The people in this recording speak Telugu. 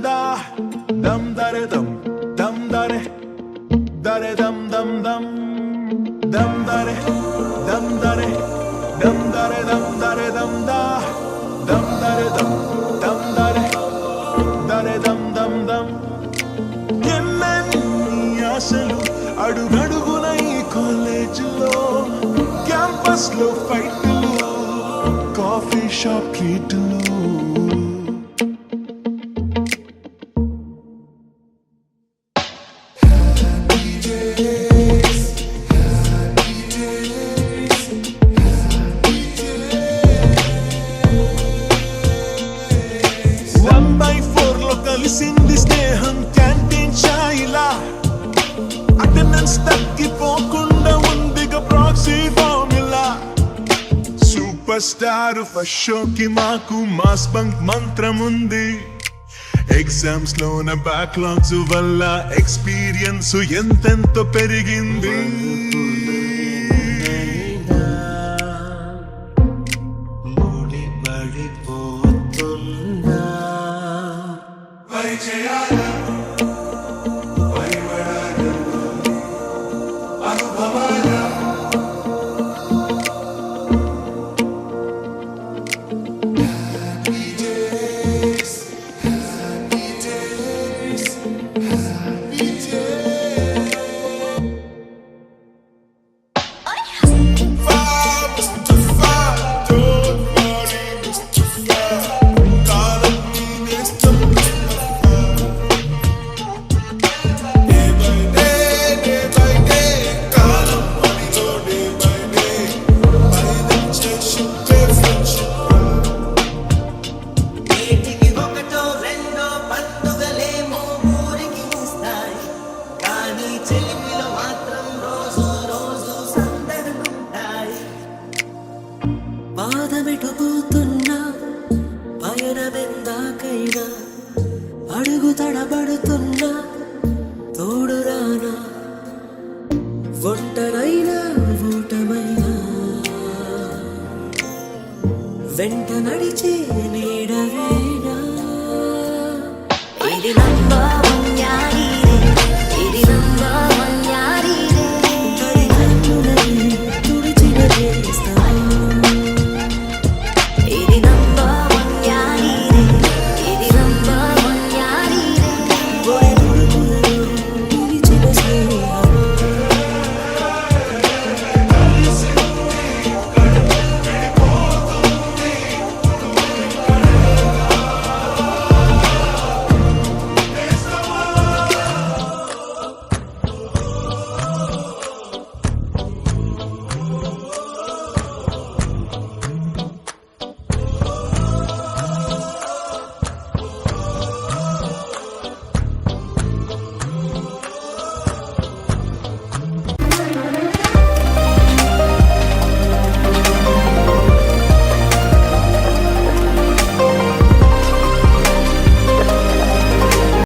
da dum dare dum dum dare dare dum dum dum dum dare dum dare dum dare dum dare dum da dum dare dum dum dare dare dum dum dum ఎన్నెన్ని ఆశలు అడుగడుగున ఈ కాలేజీలో క్యాంపస్ లో ఫైట్లు కాఫీ షాప్ ట్రీట్లు కలిసింది స్నేహం క్యాంటీన్ ఛాయిలా అటెండెన్స్ తగ్గిపోకుండా ఉందిగా proxy formula super star first షోకి మాకు మాస్ బంక్ మంత్రం ఉంది ఎగ్జామ్స్ లోన బ్యాక్లాగ్స్ వల్ల ఎక్స్పీరియన్స్ ఎంతెంతో పెరిగింది పాదమెటుకుతున్నా పయనమెందాకైనా అడుగు తడబడుతున్నా తోడురానా ఒంటరైనా ఊటమైనా వెంట నడిచే నీడవేనా ఇది నంబర్